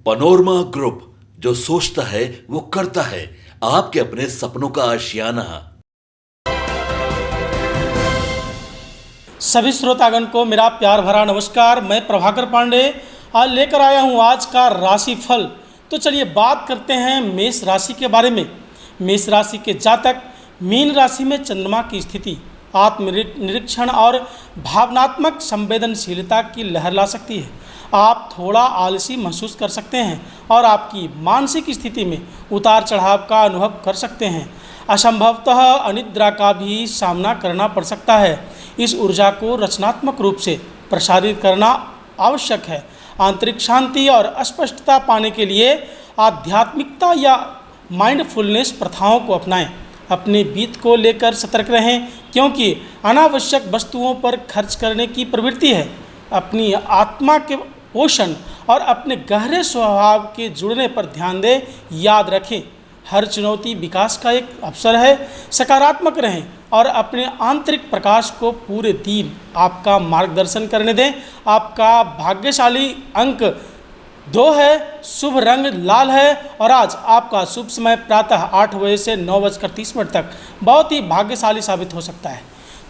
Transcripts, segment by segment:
Panorama group, जो सोचता है वो करता है। आपके अपने सपनों का आशियाना। सभी श्रोतागण को मेरा प्यार भरा नमस्कार। मैं प्रभाकर पांडे आज लेकर आया हूँ आज का राशिफल। तो चलिए बात करते हैं मेष राशि के बारे में। मेष राशि के जातक, मीन राशि में चंद्रमा की स्थिति आत्मनिरीक्षण और भावनात्मक संवेदनशीलता की लहर ला सकती है। आप थोड़ा आलसी महसूस कर सकते हैं और आपकी मानसिक स्थिति में उतार चढ़ाव का अनुभव कर सकते हैं। असंभवतः अनिद्रा का भी सामना करना पड़ सकता है। इस ऊर्जा को रचनात्मक रूप से प्रसारित करना आवश्यक है। आंतरिक शांति और स्पष्टता पाने के लिए आध्यात्मिकता या माइंडफुलनेस प्रथाओं को अपनाएं। अपने बीत को लेकर सतर्क रहें, क्योंकि अनावश्यक वस्तुओं पर खर्च करने की प्रवृत्ति है। अपनी आत्मा के पोषण और अपने गहरे स्वभाव के जुड़ने पर ध्यान दें। याद रखें, हर चुनौती विकास का एक अवसर है। सकारात्मक रहें और अपने आंतरिक प्रकाश को पूरे दिन आपका मार्गदर्शन करने दें। आपका भाग्यशाली अंक 2 है, शुभ रंग लाल है और आज आपका शुभ समय प्रातः 8 बजे से 9:30 तक बहुत ही भाग्यशाली साबित हो सकता है।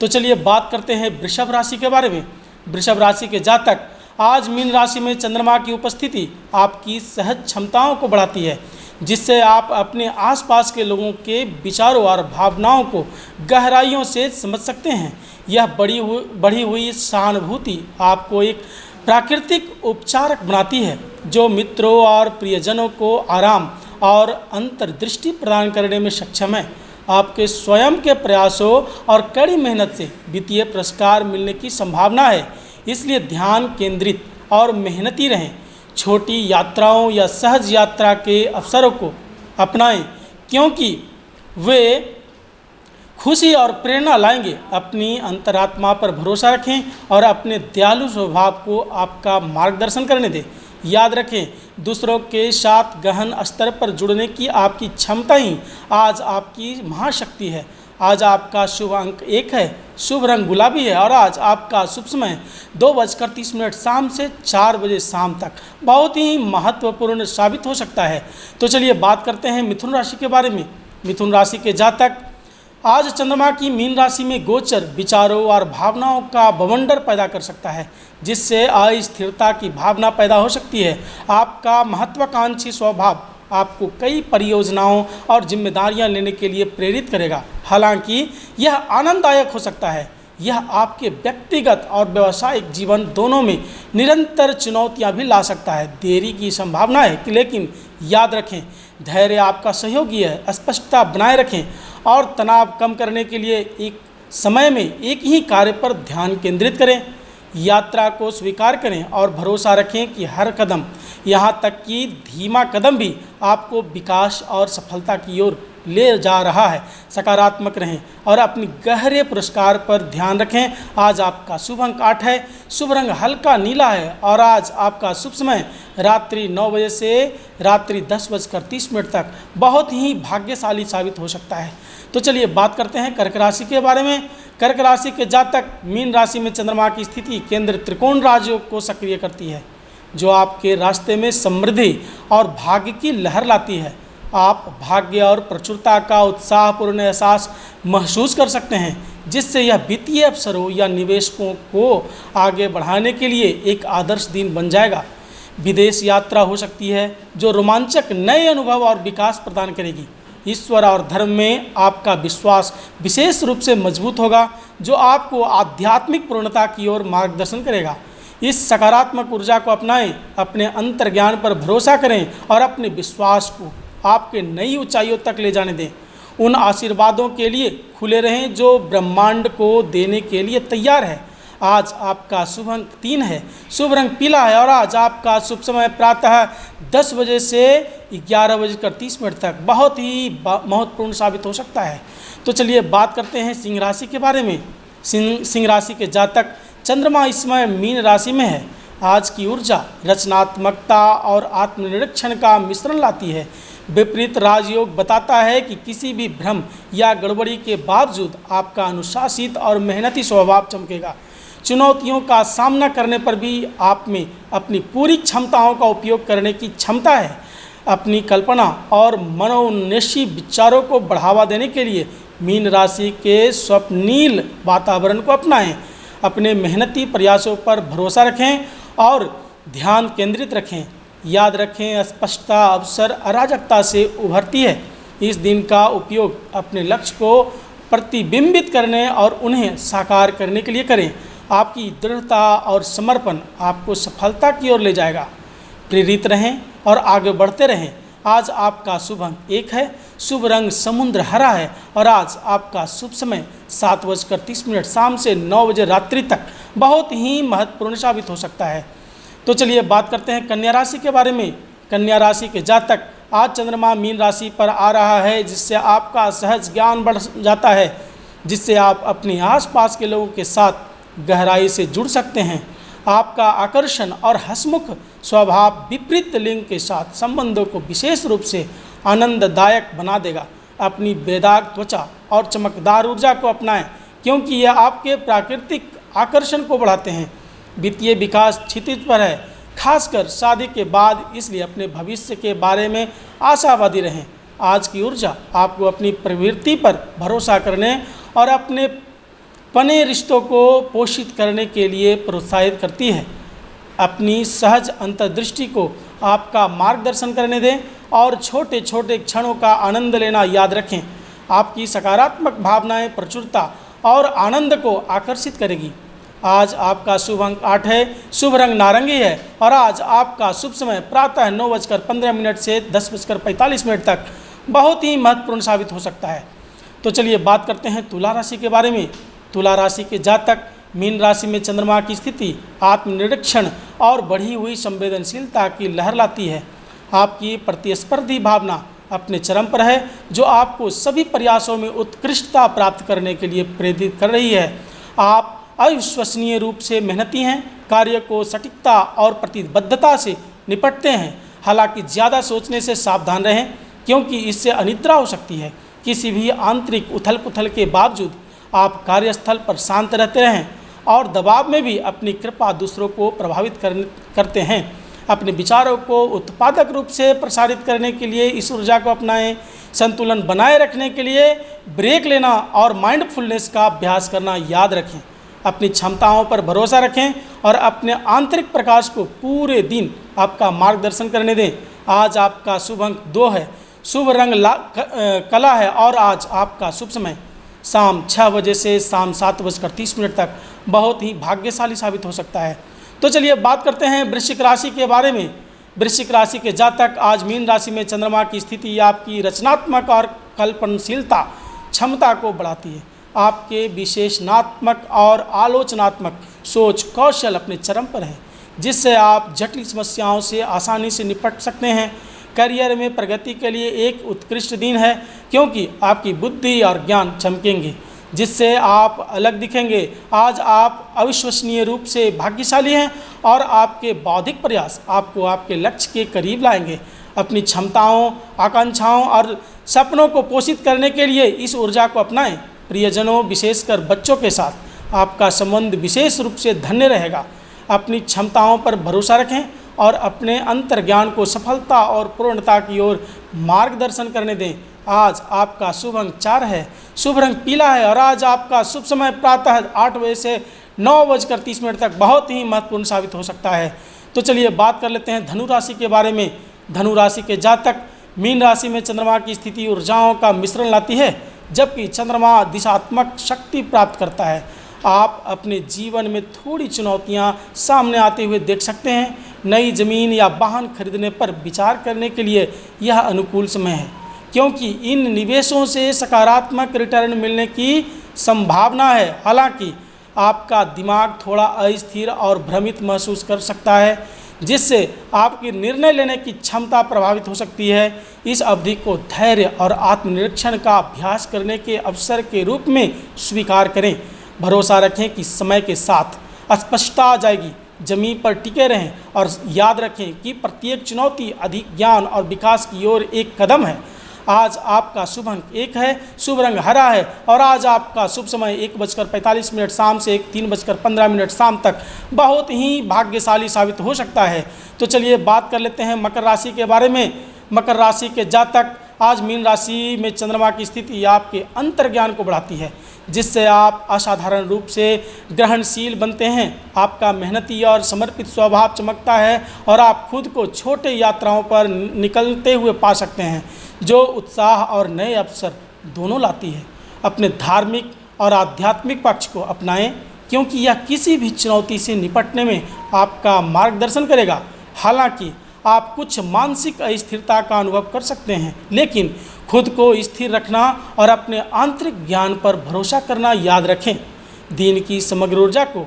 तो चलिए बात करते हैं वृषभ राशि के बारे में। वृषभ राशि के जातक, आज मीन राशि में चंद्रमा की उपस्थिति आपकी सहज क्षमताओं को बढ़ाती है, जिससे आप अपने आसपास के लोगों के विचारों और भावनाओं को गहराइयों से समझ सकते हैं। यह बढ़ी हुई सहानुभूति आपको एक प्राकृतिक उपचारक बनाती है, जो मित्रों और प्रियजनों को आराम और अंतर्दृष्टि प्रदान करने में सक्षम है। आपके स्वयं के प्रयासों और कड़ी मेहनत से वित्तीय पुरस्कार मिलने की संभावना है, इसलिए ध्यान केंद्रित और मेहनती रहें। छोटी यात्राओं या सहज यात्रा के अवसरों को अपनाएं, क्योंकि वे खुशी और प्रेरणा लाएंगे। अपनी अंतरात्मा पर भरोसा रखें और अपने दयालु स्वभाव को आपका मार्गदर्शन करने दें। याद रखें, दूसरों के साथ गहन स्तर पर जुड़ने की आपकी क्षमता ही आज आपकी महाशक्ति है। आज आपका शुभ अंक 1 है, शुभ रंग गुलाबी है और आज आपका शुभ समय 2:30 शाम से 4 बजे शाम तक बहुत ही महत्वपूर्ण साबित हो सकता है। तो चलिए बात करते हैं मिथुन राशि के बारे में। मिथुन राशि के जातक, आज चंद्रमा की मीन राशि में गोचर विचारों और भावनाओं का बवंडर पैदा कर सकता है, जिससे अस्थिरता की भावना पैदा हो सकती है। आपका महत्वाकांक्षी स्वभाव आपको कई परियोजनाओं और जिम्मेदारियां लेने के लिए प्रेरित करेगा। हालांकि यह आनंददायक हो सकता है। यह आपके व्यक्तिगत और व्यावसायिक जीवन दोनों में निरंतर चुनौतियां भी ला सकता है। देरी की संभावना है, लेकिन याद रखें, धैर्य आपका सहयोगी है। स्पष्टता बनाए रखें और तनाव कम करने के लिए एक समय में एक ही कार्य पर ध्यान केंद्रित करें। यात्रा को स्वीकार करें और भरोसा रखें कि हर कदम, यहाँ तक कि धीमा कदम भी आपको विकास और सफलता की ओर ले जा रहा है। सकारात्मक रहें और अपनी गहरे पुरस्कार पर ध्यान रखें। आज आपका शुभ अंक 8 है, शुभ रंग हल्का नीला है और आज आपका शुभ समय रात्रि 9 बजे से रात्रि 10:30 तक बहुत ही भाग्यशाली साबित हो सकता है। तो चलिए बात करते हैं कर्क राशि के बारे में। कर्क राशि के जातक, मीन राशि में चंद्रमा की स्थिति केंद्र त्रिकोण राज्यों को सक्रिय करती है, जो आपके रास्ते में समृद्धि और भाग्य की लहर लाती है। आप भाग्य और प्रचुरता का उत्साहपूर्ण एहसास महसूस कर सकते हैं, जिससे यह वित्तीय अवसरों या निवेशकों को आगे बढ़ाने के लिए एक आदर्श दिन बन जाएगा। विदेश यात्रा हो सकती है, जो रोमांचक नए अनुभव और विकास प्रदान करेगी। ईश्वर और धर्म में आपका विश्वास विशेष रूप से मजबूत होगा, जो आपको आध्यात्मिक पूर्णता की ओर मार्गदर्शन करेगा। इस सकारात्मक ऊर्जा को अपनाएं, अपने अंतर्ज्ञान पर भरोसा करें और अपने विश्वास को आपके नई ऊंचाइयों तक ले जाने दें। उन आशीर्वादों के लिए खुले रहें जो ब्रह्मांड को देने के लिए तैयार है। आज आपका शुभ अंक 3 है, शुभ रंग पीला है और आज आपका शुभ समय प्रातः 10 बजे से 11:30 तक बहुत ही महत्वपूर्ण साबित हो सकता है। तो चलिए बात करते हैं सिंह राशि के बारे में। सिंह राशि के जातक, चंद्रमा इस समय मीन राशि में है। आज की ऊर्जा रचनात्मकता और आत्मनिरीक्षण का मिश्रण लाती है। विपरीत राजयोग बताता है कि किसी भी भ्रम या गड़बड़ी के बावजूद आपका अनुशासित और मेहनती स्वभाव चमकेगा। चुनौतियों का सामना करने पर भी आप में अपनी पूरी क्षमताओं का उपयोग करने की क्षमता है। अपनी कल्पना और मनोन्मेषी विचारों को बढ़ावा देने के लिए मीन राशि के स्वप्निल वातावरण को अपनाएं। अपने मेहनती प्रयासों पर भरोसा रखें और ध्यान केंद्रित रखें। याद रखें, स्पष्टता अवसर अराजकता से उभरती है। इस दिन का उपयोग अपने लक्ष्य को प्रतिबिंबित करने और उन्हें साकार करने के लिए करें। आपकी दृढ़ता और समर्पण आपको सफलता की ओर ले जाएगा। प्रेरित रहें और आगे बढ़ते रहें। आज आपका शुभ अंक 1 है, शुभ रंग समुद्र हरा है और आज आपका शुभ समय 7:30 शाम से 9 बजे रात्रि तक बहुत ही महत्वपूर्ण साबित हो सकता है। तो चलिए बात करते हैं कन्या राशि के बारे में। कन्या राशि के जातक, आज चंद्रमा मीन राशि पर आ रहा है, जिससे आपका सहज ज्ञान बढ़ जाता है, जिससे आप अपने आसपास के लोगों के साथ गहराई से जुड़ सकते हैं। आपका आकर्षण और हंसमुख स्वभाव विपरीत लिंग के साथ संबंधों को विशेष रूप से आनंददायक बना देगा। अपनी बेदाग त्वचा और चमकदार ऊर्जा को अपनाएं, क्योंकि यह आपके प्राकृतिक आकर्षण को बढ़ाते हैं। वित्तीय विकास क्षितिज पर है, खासकर शादी के बाद, इसलिए अपने भविष्य के बारे में आशावादी रहें। आज की ऊर्जा आपको अपनी प्रवृत्ति पर भरोसा करने और अपने पने रिश्तों को पोषित करने के लिए प्रोत्साहित करती है। अपनी सहज अंतर्दृष्टि को आपका मार्गदर्शन करने दें और छोटे छोटे क्षणों का आनंद लेना याद रखें। आपकी सकारात्मक भावनाएं प्रचुरता और आनंद को आकर्षित करेगी। आज आपका शुभ अंक 8 है, शुभ रंग नारंगी है और आज आपका शुभ समय प्रातः 9:15 से 10:45 तक बहुत ही महत्वपूर्ण साबित हो सकता है। तो चलिए बात करते हैं तुला राशि के बारे में। तुला राशि के जातक, मीन राशि में चंद्रमा की स्थिति आत्मनिरीक्षण और बढ़ी हुई संवेदनशीलता की लहर लाती है। आपकी प्रतिस्पर्धी भावना अपने चरम पर है, जो आपको सभी प्रयासों में उत्कृष्टता प्राप्त करने के लिए प्रेरित कर रही है। आप अविश्वसनीय रूप से मेहनती हैं, कार्य को सटीकता और प्रतिबद्धता से निपटते हैं। हालांकि ज़्यादा सोचने से सावधान रहें, क्योंकि इससे अनिद्रा हो सकती है। किसी भी आंतरिक उथल पुथल के बावजूद आप कार्यस्थल पर शांत रहते रहें और दबाव में भी अपनी कृपा दूसरों को प्रभावित करते हैं। अपने विचारों को उत्पादक रूप से प्रसारित करने के लिए इस ऊर्जा को अपनाएं। संतुलन बनाए रखने के लिए ब्रेक लेना और माइंडफुलनेस का अभ्यास करना याद रखें। अपनी क्षमताओं पर भरोसा रखें और अपने आंतरिक प्रकाश को पूरे दिन आपका मार्गदर्शन करने दें। आज आपका शुभ अंक 2 है, शुभ रंग कला है और आज आपका शुभ समय शाम 6 बजे से शाम 7:30 तक बहुत ही भाग्यशाली साबित हो सकता है। तो चलिए बात करते हैं वृश्चिक राशि के बारे में। वृश्चिक राशि के जातक, आज मीन राशि में चंद्रमा की स्थिति आपकी रचनात्मक और कल्पनाशीलता क्षमता को बढ़ाती है। आपके विशेषणात्मक और आलोचनात्मक सोच कौशल अपने चरम पर है, जिससे आप जटिल समस्याओं से आसानी से निपट सकते हैं। करियर में प्रगति के लिए एक उत्कृष्ट दिन है, क्योंकि आपकी बुद्धि और ज्ञान चमकेंगे, जिससे आप अलग दिखेंगे। आज आप अविश्वसनीय रूप से भाग्यशाली हैं और आपके बौद्धिक प्रयास आपको आपके लक्ष्य के करीब लाएंगे। अपनी क्षमताओं, आकांक्षाओं और सपनों को पोषित करने के लिए इस ऊर्जा को अपनाएं। प्रियजनों, विशेषकर बच्चों के साथ आपका संबंध विशेष रूप से धन्य रहेगा। अपनी क्षमताओं पर भरोसा रखें और अपने अंतर्ज्ञान को सफलता और पूर्णता की ओर मार्गदर्शन करने दें। आज आपका शुभ अंक 4 है, शुभ रंग पीला है और आज आपका शुभ समय प्रातः 8 बजे से 9:30 तक बहुत ही महत्वपूर्ण साबित हो सकता है। तो चलिए बात कर लेते हैं धनु राशि के बारे में। धनु राशि के जातक, मीन राशि में चंद्रमा की स्थिति ऊर्जाओं का मिश्रण लाती है, जबकि चंद्रमा दिशात्मक शक्ति प्राप्त करता है। आप अपने जीवन में थोड़ी चुनौतियां सामने आते हुए देख सकते हैं। नई ज़मीन या वाहन खरीदने पर विचार करने के लिए यह अनुकूल समय है, क्योंकि इन निवेशों से सकारात्मक रिटर्न मिलने की संभावना है। हालांकि आपका दिमाग थोड़ा अस्थिर और भ्रमित महसूस कर सकता है, जिससे आपकी निर्णय लेने की क्षमता प्रभावित हो सकती है। इस अवधि को धैर्य और आत्मनिरीक्षण का अभ्यास करने के अवसर के रूप में स्वीकार करें। भरोसा रखें कि समय के साथ स्पष्टता आ जाएगी। जमीन पर टिके रहें और याद रखें कि प्रत्येक चुनौती अधिक ज्ञान और विकास की ओर एक कदम है। आज आपका शुभ अंक 1 है, शुभ रंग हरा है और आज आपका शुभ समय 1:45 शाम से 3:15 शाम तक बहुत ही भाग्यशाली साबित हो सकता है। तो चलिए बात कर लेते हैं मकर राशि के बारे में। मकर राशि के जातक, आज मीन राशि में चंद्रमा की स्थिति आपके अंतर्ज्ञान को बढ़ाती है, जिससे आप असाधारण रूप से ग्रहणशील बनते हैं। आपका मेहनती और समर्पित स्वभाव चमकता है और आप खुद को छोटे यात्राओं पर निकलते हुए पा सकते हैं, जो उत्साह और नए अवसर दोनों लाती है। अपने धार्मिक और आध्यात्मिक पक्ष को अपनाएं, क्योंकि यह किसी भी चुनौती से निपटने में आपका मार्गदर्शन करेगा। हालांकि आप कुछ मानसिक अस्थिरता का अनुभव कर सकते हैं, लेकिन खुद को स्थिर रखना और अपने आंतरिक ज्ञान पर भरोसा करना याद रखें। दिन की समग्र ऊर्जा को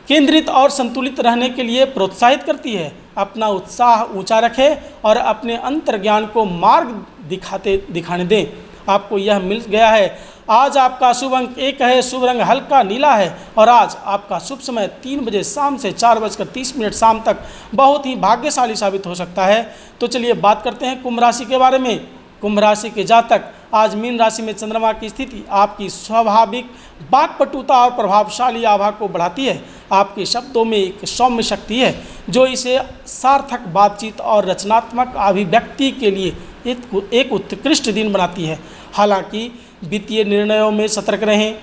केंद्रित और संतुलित रहने के लिए प्रोत्साहित करती है। अपना उत्साह ऊंचा रखें और अपने अंतर्ज्ञान को मार्ग दिखाने दें। आपको यह मिल गया है। आज आपका शुभ अंक 1 है, शुभ रंग हल्का नीला है और आज आपका शुभ समय 3 बजे शाम से 4:30 शाम तक बहुत ही भाग्यशाली साबित हो सकता है। तो चलिए बात करते हैं कुंभ राशि के बारे में। कुंभ राशि के जातक, आज मीन राशि में चंद्रमा की स्थिति आपकी स्वाभाविक वाक्पटुता और प्रभावशाली आभा को बढ़ाती है। आपके शब्दों में एक सौम्य शक्ति है, जो इसे सार्थक बातचीत और रचनात्मक अभिव्यक्ति के लिए एक उत्कृष्ट दिन बनाती है। हालांकि वित्तीय निर्णयों में सतर्क रहें,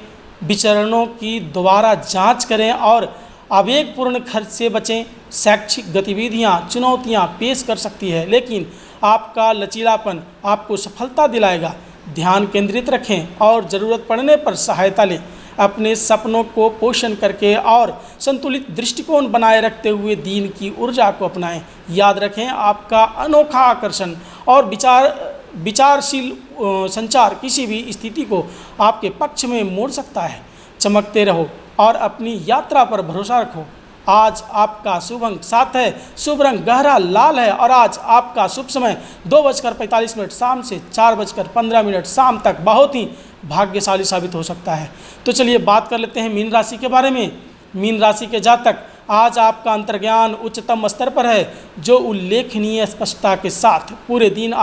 विचरणों की दोबारा जांच करें और आवेगपूर्ण खर्च से बचें। शैक्षिक गतिविधियां चुनौतियां पेश कर सकती है, लेकिन आपका लचीलापन आपको सफलता दिलाएगा। ध्यान केंद्रित रखें और ज़रूरत पड़ने पर सहायता लें। अपने सपनों को पोषण करके और संतुलित दृष्टिकोण बनाए रखते हुए दिन की ऊर्जा को अपनाएं। याद रखें, आपका अनोखा आकर्षण और विचारशील संचार किसी भी स्थिति को आपके पक्ष में मोड़ सकता है। चमकते रहो और अपनी यात्रा पर भरोसा रखो। आज आपका शुभ अंक 7 है, शुभ रंग गहरा लाल है और आज आपका शुभ समय 2:45 शाम से 4:15 शाम तक बहुत ही भाग्यशाली साबित हो सकता है। तो चलिए बात कर लेते हैं मीन राशि के बारे में। मीन राशि के जातक, आज आपका अंतर्ज्ञान उच्चतम स्तर पर है, जो उल्लेखनीय स्पष्टता के साथ पूरे दिन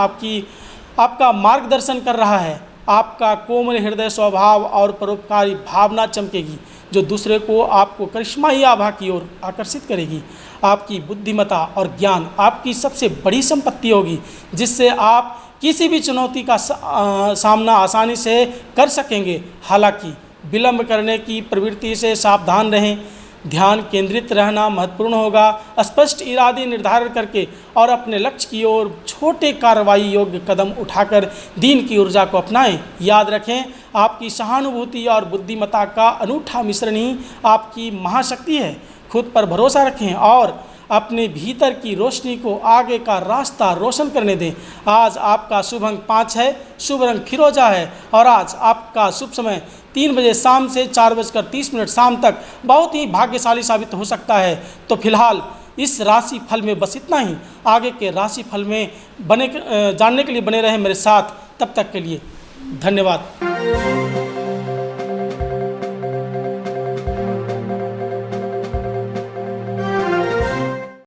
आपका मार्गदर्शन कर रहा है। आपका कोमल हृदय स्वभाव और परोपकारी भावना चमकेगी, जो दूसरे को आपको करिश्माई आभा की ओर आकर्षित करेगी। आपकी बुद्धिमत्ता और ज्ञान आपकी सबसे बड़ी संपत्ति होगी, जिससे आप किसी भी चुनौती का सामना आसानी से कर सकेंगे। हालांकि विलंब करने की प्रवृत्ति से सावधान रहें। ध्यान केंद्रित रहना महत्वपूर्ण होगा। स्पष्ट इरादे निर्धारित करके और अपने लक्ष्य की ओर छोटे कार्रवाई योग्य कदम उठाकर दिन की ऊर्जा को अपनाएं। याद रखें, आपकी सहानुभूति और बुद्धिमत्ता का अनूठा मिश्रण ही आपकी महाशक्ति है। खुद पर भरोसा रखें और अपने भीतर की रोशनी को आगे का रास्ता रोशन करने दें। आज आपका शुभ अंक 5 है, शुभ रंग फिरोजा है और आज आपका शुभ समय 3 बजे शाम से 4:30 शाम तक बहुत ही भाग्यशाली साबित हो सकता है। तो फिलहाल इस राशि फल में बस इतना ही। आगे के राशि फल में जानने के लिए बने रहें मेरे साथ। तब तक के लिए धन्यवाद।